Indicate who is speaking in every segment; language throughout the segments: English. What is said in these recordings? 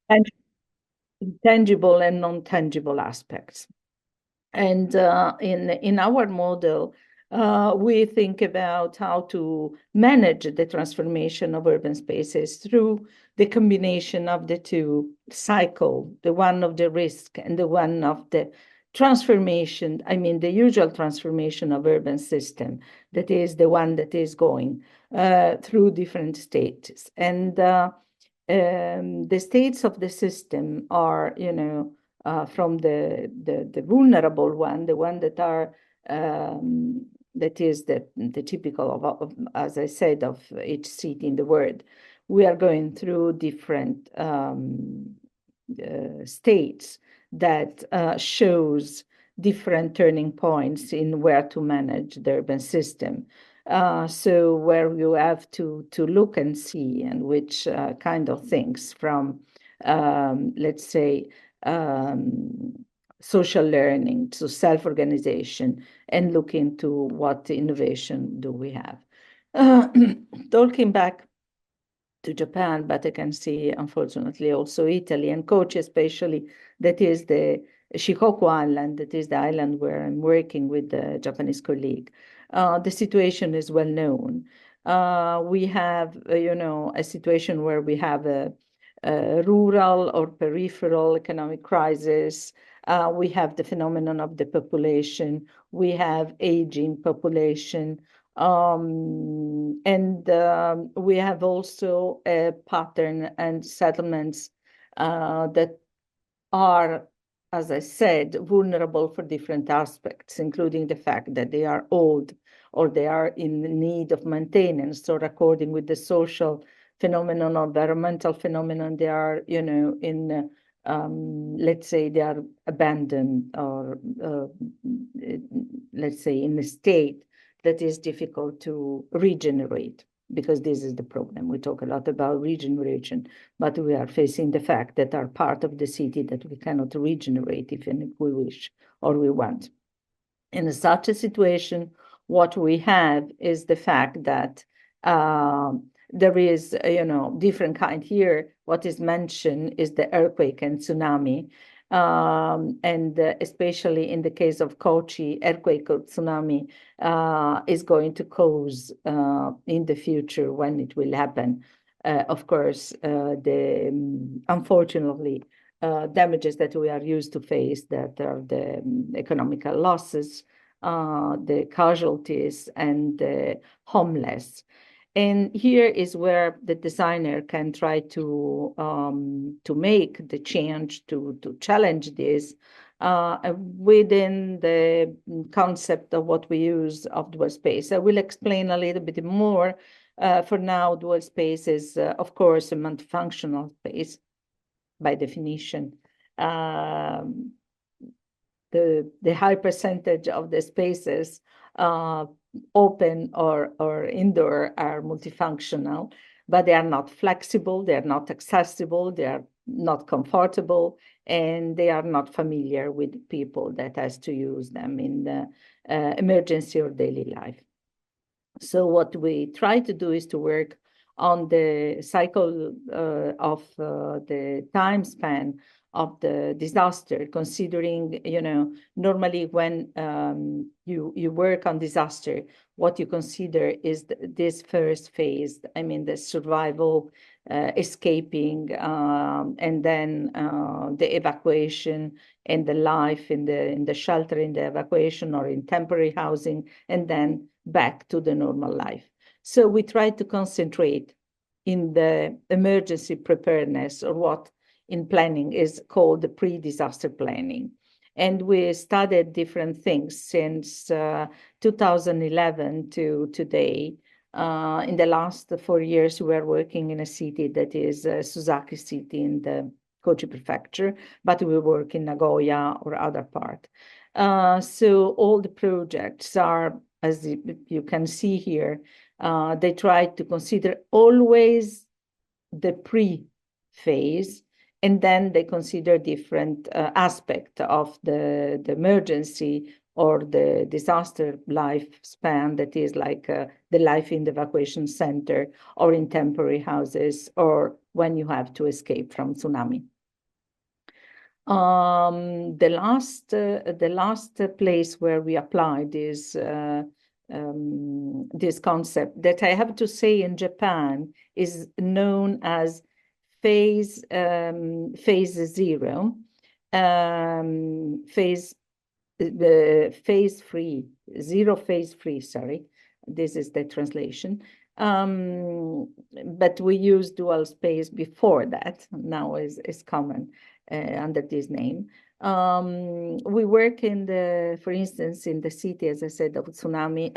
Speaker 1: and tangible and non-tangible aspects. And in our model, we think about how to manage the transformation of urban spaces through the combination of the two cycle, the one of the risk and the one of the transformation, I mean, the usual transformation of urban system, that is the one that is going through different states. And the states of the system are, from the vulnerable one, the one that are that is the typical of, as I said, of each city in the world. We are going through different states that shows different turning points in where to manage the urban system. So where you have to look and see and which kind of things from, let's say, social learning to self-organization and look into what innovation do we have. Talking back to Japan, but I can see, unfortunately, also Italy and Kochi, especially, that is the Shikoku Island, that is the island where I'm working with the Japanese colleague. The situation is well known. We have, a situation where we have a rural or peripheral economic crisis. We have the phenomenon of the population. We have aging population. And we have also a pattern and settlements that are, as I said, vulnerable for different aspects, including the fact that they are old or they are in need of maintenance, or according with the social phenomenon or environmental phenomenon, they are, in, let's say, they are abandoned or, let's say, in a state that is difficult to regenerate, because this is the problem. We talk a lot about regeneration, but we are facing the fact that are part of the city that we cannot regenerate even if we wish or we want. In such a situation, what we have is the fact that there is, different kind here. What is mentioned is the earthquake and tsunami. And especially in the case of Kochi, earthquake or tsunami is going to cause in the future, when it will happen, of course, unfortunately, damages that we are used to face, that are the economical losses, the casualties, and the homeless. And here is where the designer can try to make the change, to challenge this within the concept of what we use of dual space. I will explain a little bit more. For now, dual space is, of course, a multifunctional space by definition. The high percentage of the spaces open or indoor are multifunctional, but they are not flexible, they are not accessible, they are not comfortable, and they are not familiar with people that has to use them in the emergency or daily life. So what we try to do is to work on the cycle of the time span of the disaster, considering, normally when you work on disaster, what you consider is this first phase, I mean, the survival, escaping, and then the evacuation and the life in the shelter, in the evacuation or in temporary housing, and then back to the normal life. So we try to concentrate in the emergency preparedness, or what in planning is called the pre-disaster planning. And we studied different things since 2011 to today. In the last 4 years, we are working in a city that is Suzaki City in the Kochi prefecture, but we work in Nagoya or other part. So all the projects are, as you can see here, they try to consider always the pre-phase, and then they consider different aspects of the emergency or the disaster lifespan, that is like the life in the evacuation center or in temporary houses, or when you have to escape from tsunami. The last place where we applied is this concept that I have to say in Japan is known as phase zero, phase free, zero phase free, sorry. This is the translation. But we use dual space before that, now is common under this name. We work for instance, in the city, as I said, of tsunami,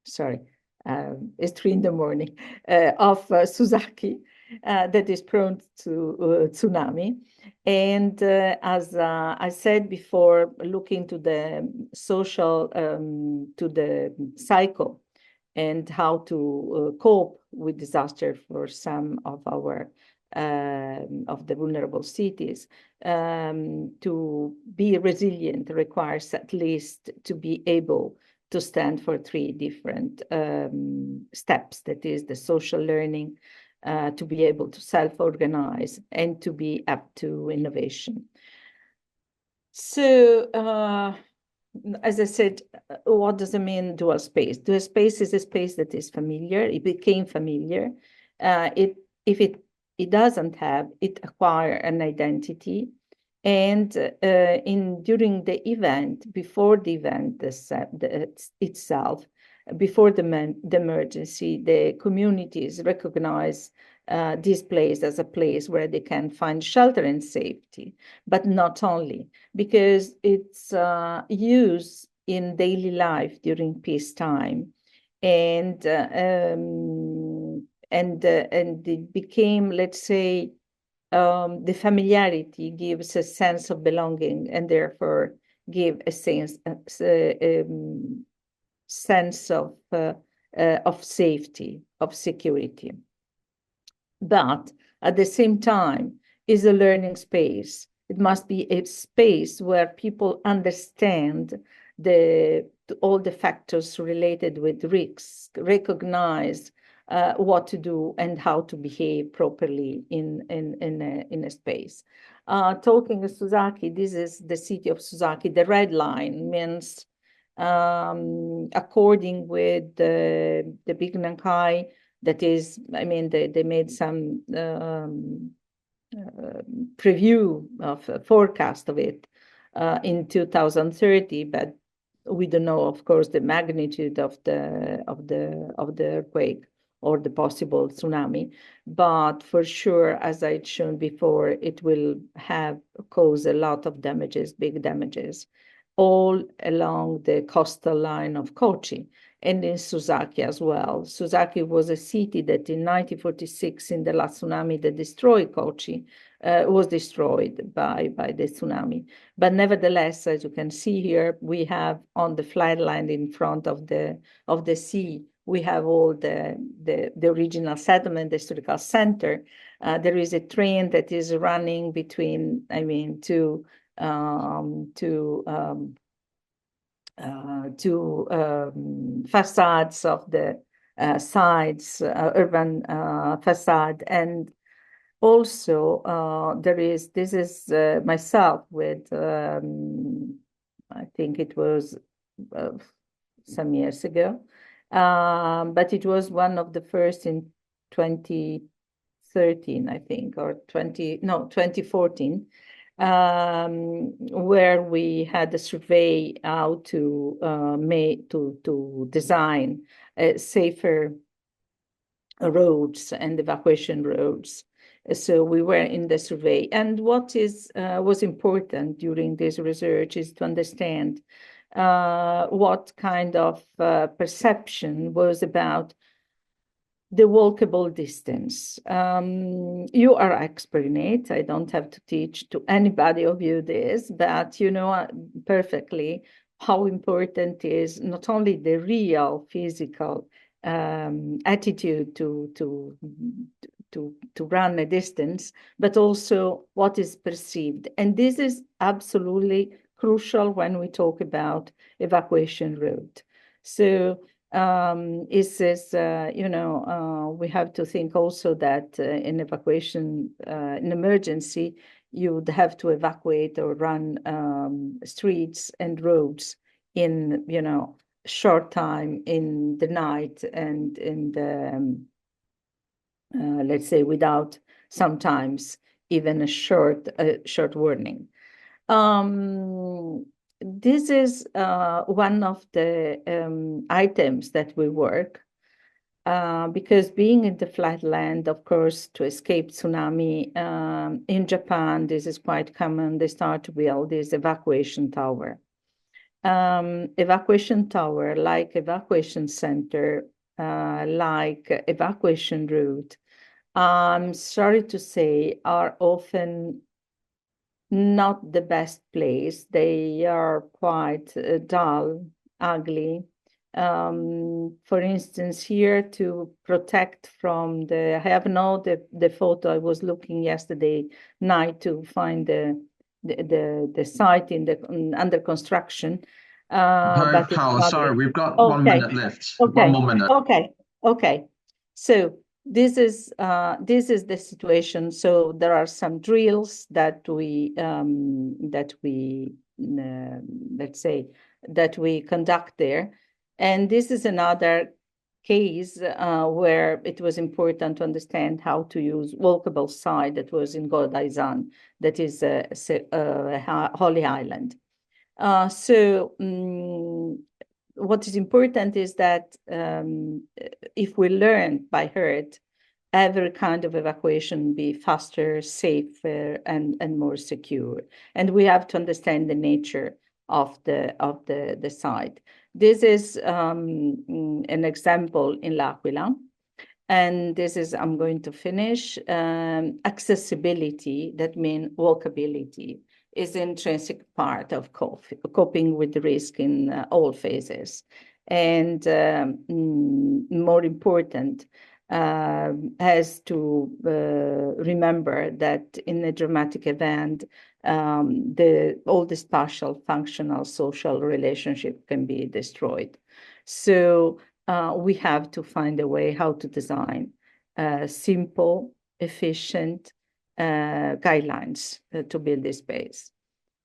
Speaker 1: sorry, it's 3 in the morning, of Suzaki, that is prone to tsunami. And as I said before, looking to the social, to the cycle and how to cope with disaster for some of our of the vulnerable cities. To be resilient requires at least to be able to stand for 3 different steps. That is the social learning, to be able to self-organize, and to be up to innovation. So, as I said, what does it mean, dual space? Dual space is a space that is familiar. It became familiar. If it doesn't have, it acquire an identity. And during the event, before the event itself, before the emergency, the communities recognize this place as a place where they can find shelter and safety, but not only, because it's used in daily life during peacetime, and it became, let's say, the familiarity gives a sense of belonging, and therefore give a sense of safety, of security. But at the same time, is a learning space. It must be a space where people understand all the factors related with risks, recognize what to do and how to behave properly in a space. Talking of Suzaki, this is the city of Suzaki. The red line means, according with the Big Nankai, that is, I mean, they made some preview of a forecast of it in 2030, but we don't know, of course, the magnitude of the earthquake or the possible tsunami. But for sure, as I'd shown before, it will cause a lot of damages, big damages, all along the coastal line of Kochi and in Suzaki as well. Suzaki was a city that in 1946, in the last tsunami that destroyed Kochi, was destroyed by the tsunami. But nevertheless, as you can see here, we have on the flat line in front of the sea, we have all the original settlement, the historical center. There is a train that is running between, I mean, two facades of the sides, urban facade. And also this is myself with, I think it was some years ago, but it was one of the first in 2013, I think, or 2014, where we had a survey how to design safer roads and evacuation roads. So we were in the survey, and what was important during this research is to understand what kind of perception was about the walkable distance. You are expert in it. I don't have to teach to anybody of you this, but you know perfectly how important is not only the real physical attitude to run a distance, but also what is perceived. And this is absolutely crucial when we talk about evacuation route. So We have to think also that in evacuation, in emergency, you would have to evacuate or run streets and roads in, short time in the night and in the, let's say, without sometimes even a short warning. This is one of the items that we work because being in the flatland, of course, to escape tsunami, in Japan, this is quite common. They start to build this evacuation tower. Evacuation tower, like evacuation center, like evacuation route, I'm sorry to say, are often not the best place. They are quite dull, ugly. For instance, here to protect from I have now the photo I was looking yesterday night to find the site under construction.
Speaker 2: Hi,
Speaker 1: But it's
Speaker 2: Paola.
Speaker 1: not
Speaker 2: Sorry,
Speaker 1: it.
Speaker 2: we've got 1 minute
Speaker 1: Okay,
Speaker 2: left. One
Speaker 1: okay,
Speaker 2: more minute.
Speaker 1: okay. So this is the situation. So there are some drills that we let's say that we conduct there, and this is another case where it was important to understand how to use walkable site that was in Godaizan, that is a holy island. What is important is that if we learn by heart, every kind of evacuation be faster, safer, and more secure. And we have to understand the nature of the site. This is an example in L'Aquila. And this is, I'm going to finish, accessibility, that means walkability, is intrinsic part of coping with risk in all phases. And more important, has to remember that in a dramatic event, all the spatial, functional, social relationship can be destroyed. So we have to find a way how to design simple, efficient guidelines to build this space.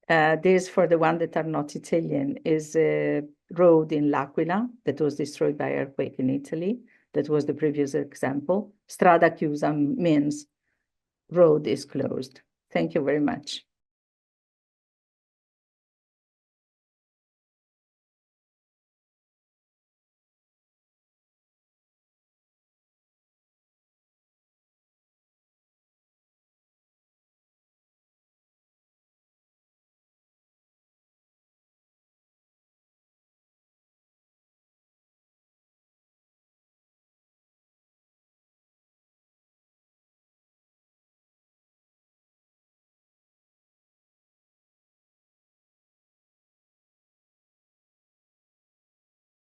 Speaker 1: This, for the one that are not Italian, is a road in L'Aquila that was destroyed by earthquake in Italy. That was the previous example. Strada chiusa means road is closed. Thank you very much.